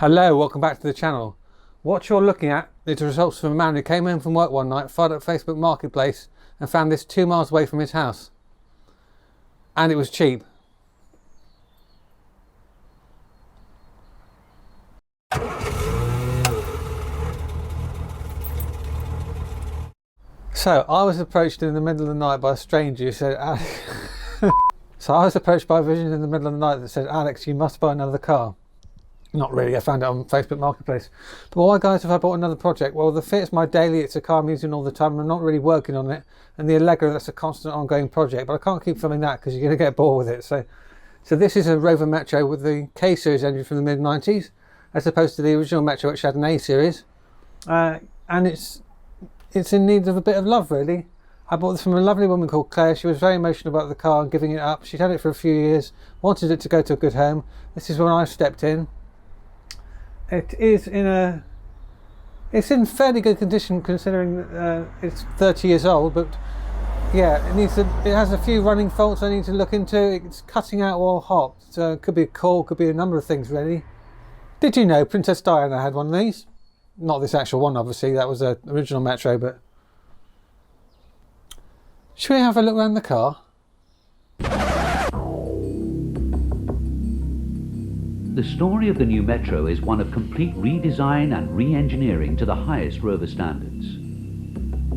Hello, welcome back to the channel. What you're looking at is the results from a man who came home from work one night, fired up Facebook Marketplace and found this 2 miles away from his house. And it was cheap. So I was approached in the middle of the night by a stranger who said, So I was approached by a vision in the middle of the night that said, Alex, you must buy another car. Not really, I found it on Facebook Marketplace. But why, guys, have I bought another project? Well, the Fit's my daily, it's a car I'm using all the time, I'm not really working on it. And the Allegro, that's a constant ongoing project, but I can't keep filming that because you're going to get bored with it. So this is a Rover Metro with the K series engine from the mid-90s, as opposed to the original Metro which had an A series. And it's in need of a bit of love, really. I bought this from a lovely woman called Claire. She was very emotional about the car and giving it up. She'd had it for a few years, wanted it to go to a good home. This is when I stepped in. It's in fairly good condition considering it's 30 years old, but yeah, it has a few running faults I need to look into. It's cutting out while hot, so it could be a core, could be a number of things really. Did you know Princess Diana had one of these? Not this actual one, obviously, that was an original Metro, but should we have a look around the car? The story of the new Metro is one of complete redesign and re-engineering to the highest Rover standards.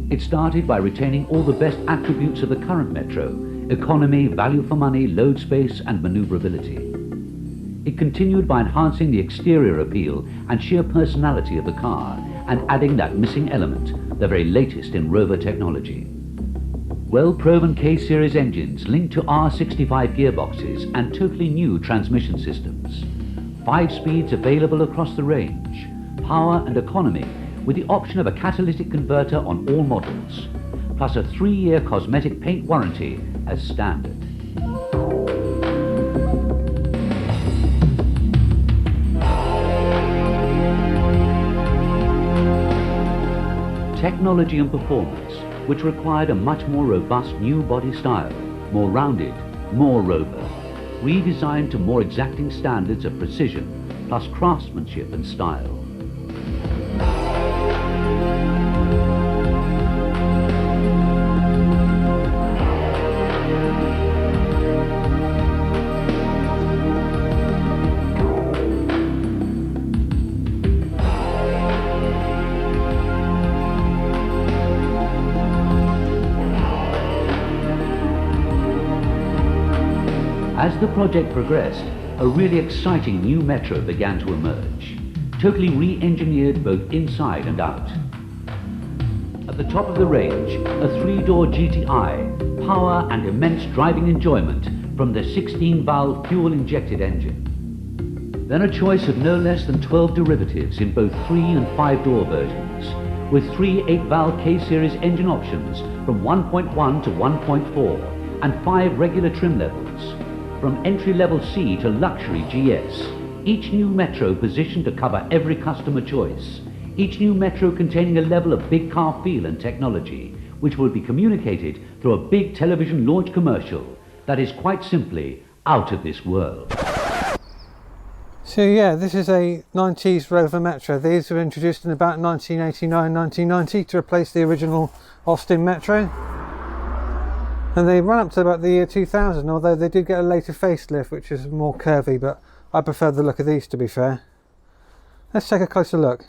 It started by retaining all the best attributes of the current Metro: economy, value for money, load space and manoeuvrability. It continued by enhancing the exterior appeal and sheer personality of the car and adding that missing element, the very latest in Rover technology. Well-proven K-series engines linked to R65 gearboxes and totally new transmission systems. 5 speeds available across the range, power and economy with the option of a catalytic converter on all models, plus a 3-year cosmetic paint warranty as standard. Technology and performance, which required a much more robust new body style, more rounded, more Rover, redesigned to more exacting standards of precision, plus craftsmanship and style. As the project progressed, a really exciting new Metro began to emerge, totally re-engineered both inside and out. At the top of the range, a 3-door GTI, power and immense driving enjoyment from the 16-valve fuel-injected engine. Then a choice of no less than 12 derivatives in both 3 and 5-door versions, with 3 8-valve K-series engine options from 1.1 to 1.4 and 5 regular trim levels. From entry-level C to luxury GS, each new Metro positioned to cover every customer choice, each new Metro containing a level of big car feel and technology, which will be communicated through a big television launch commercial that is quite simply out of this world. So yeah, this is a 90s Rover Metro. These were introduced in about 1989-1990 to replace the original Austin Metro. And they run up to about the year 2000, although they did get a later facelift, which is more curvy, but I prefer the look of these, to be fair. Let's take a closer look.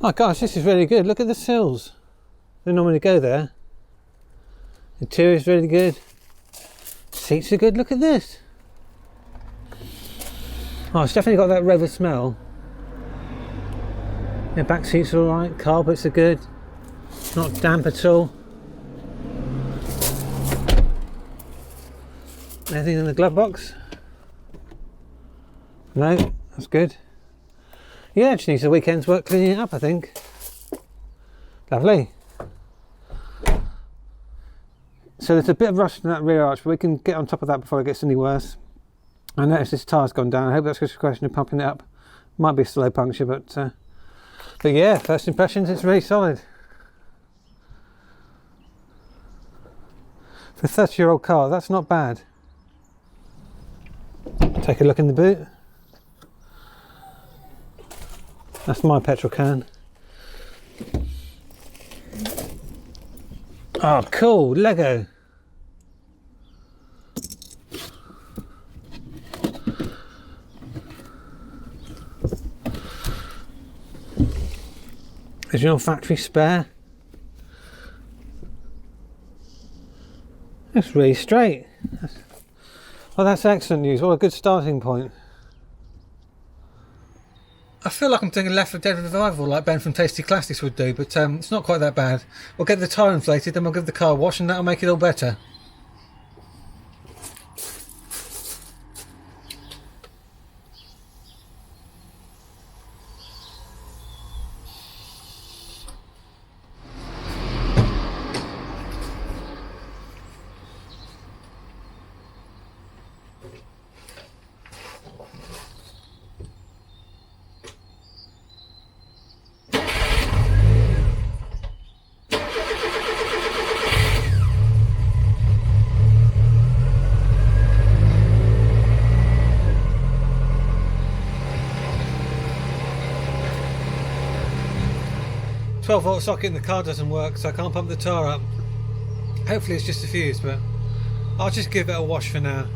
Oh gosh, this is really good. Look at the sills. They normally go there. Interior is really good. Seats are good. Look at this. Oh, it's definitely got that Rover smell. Yeah, back seats are alright. Carpets are good. Not damp at all. Anything in the glove box? No, that's good. Yeah, it just needs a weekend's work cleaning it up, I think. Lovely. So there's a bit of rust in that rear arch, but we can get on top of that before it gets any worse. I noticed this tyre's gone down. I hope that's just a question of pumping it up. Might be a slow puncture, but yeah, first impressions, it's really solid. For a 30-year-old car, that's not bad. Take a look in the boot. That's my petrol can. Oh, cool, Lego. Original factory spare. That's really straight. Well, that's excellent news. What a good starting point. I feel like I'm doing a Left 4 Dead revival like Ben from Tasty Classics would do, but it's not quite that bad. We'll get the tyre inflated, then we'll give the car a wash, and that'll make it all better. .12-volt socket in the car doesn't work, so I can't pump the tyre up. Hopefully it's just a fuse, but I'll just give it a wash for now.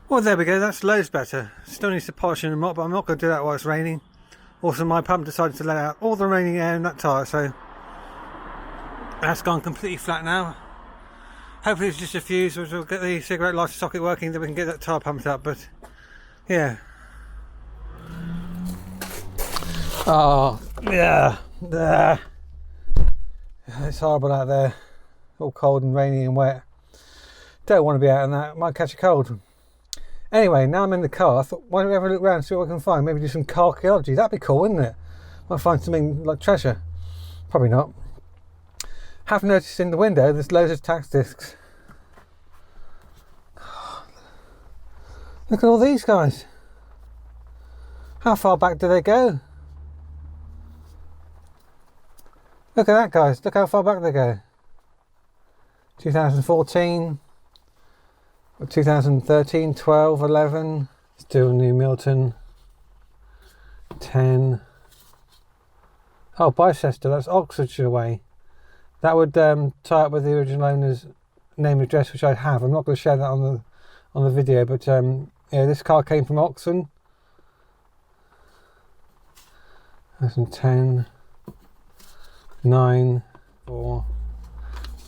Well, there we go, that's loads better. Still needs to polish and mop, but I'm not going to do that while it's raining. Also, my pump decided to let out all the remaining air in that tyre, so that's gone completely flat now. Hopefully it's just a fuse, which will get the cigarette lighter socket working, then we can get that tyre pumped up, but yeah. Oh, yeah. It's horrible out there. All cold and rainy and wet. Don't want to be out in that, might catch a cold. Anyway, now I'm in the car, I thought, why don't we have a look around and see what we can find? Maybe do some Carology, that'd be cool, wouldn't it? Might find something like treasure. Probably not. Have noticed in the window there's loads of tax discs. Look at all these guys. How far back do they go? Look at that, guys, look how far back they go. 2014. 2013, 12, 11, still New Milton, 10. Oh, Bicester, that's Oxfordshire way. That would tie up with the original owner's name and address, which I have. I'm not going to share that on the video, but yeah, this car came from Oxon. 2010, 9, 4,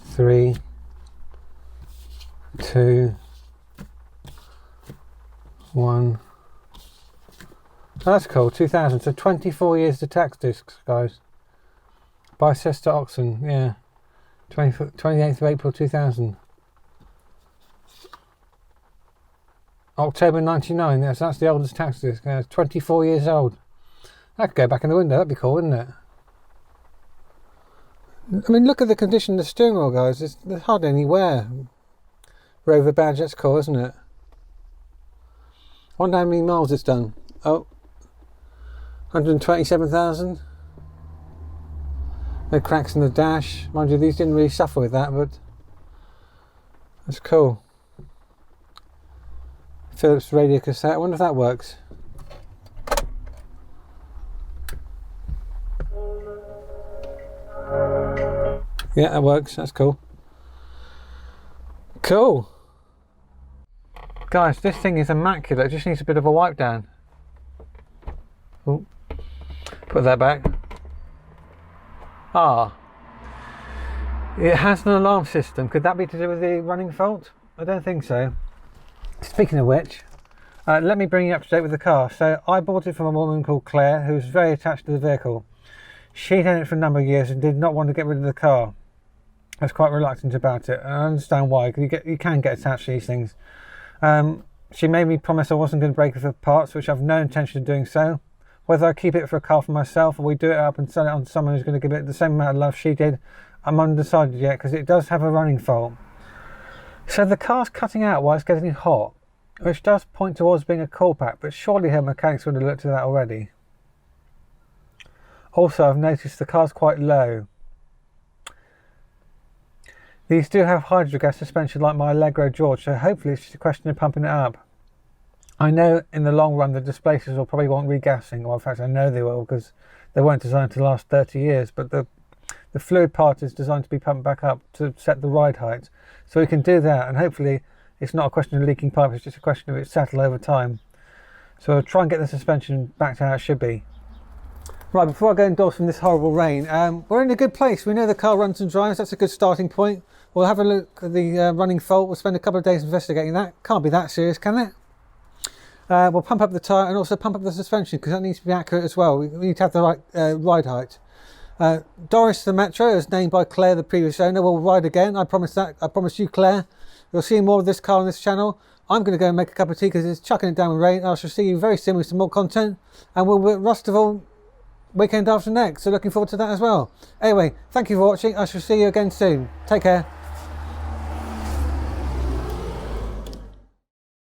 3, 2, 1. Oh, that's cool, 2000, so 24 years to tax discs, guys. Bicester Oxon, yeah. 28th of April 2000. October 99, yes, that's the oldest tax disc. 24 years old. That could go back in the window, that'd be cool, wouldn't it? I mean, look at the condition of the steering wheel, guys. There's hardly any wear. Rover badge, that's cool, isn't it? I wonder how many miles it's done. Oh, 127,000. No cracks in the dash. Mind you, these didn't really suffer with that, but that's cool. Philips radio cassette. I wonder if that works. Yeah, that works. That's cool. Cool. Guys, this thing is immaculate. It just needs a bit of a wipe down. Ooh. Put that back. Ah. It has an alarm system. Could that be to do with the running fault? I don't think so. Speaking of which, let me bring you up to date with the car. So I bought it from a woman called Claire, who's very attached to the vehicle. She'd had it for a number of years and did not want to get rid of the car. I was quite reluctant about it, and I understand why, because you can get attached to these things. She made me promise I wasn't going to break it for parts, which I've no intention of doing so. Whether I keep it for a car for myself or we do it up and sell it on to someone who's going to give it the same amount of love she did, I'm undecided yet, because it does have a running fault. So the car's cutting out while it's getting hot, which does point towards being a cool pack, but surely her mechanics would have looked at that already. Also, I've noticed the car's quite low. These do have hydrogas suspension like my Allegro George, so hopefully it's just a question of pumping it up. I know in the long run the displacers will probably want regassing, well in fact I know they will, because they weren't designed to last 30 years, but the fluid part is designed to be pumped back up to set the ride height. So we can do that, and hopefully it's not a question of leaking pipe, it's just a question of it settle over time. So I'll try and get the suspension back to how it should be. Right, before I go indoors from this horrible rain, we're in a good place. We know the car runs and drives, that's a good starting point. We'll have a look at the running fault. We'll spend a couple of days investigating that. Can't be that serious, can it? We'll pump up the tyre and also pump up the suspension, because that needs to be accurate as well. We need to have the right ride height. Doris the Metro, as named by Claire, the previous owner, will ride again. I promise that. I promise you, Claire. You'll see more of this car on this channel. I'm going to go and make a cup of tea because it's chucking it down with rain. I shall see you very soon with some more content. And we'll be at Rustival weekend after next. So looking forward to that as well. Anyway, thank you for watching. I shall see you again soon. Take care.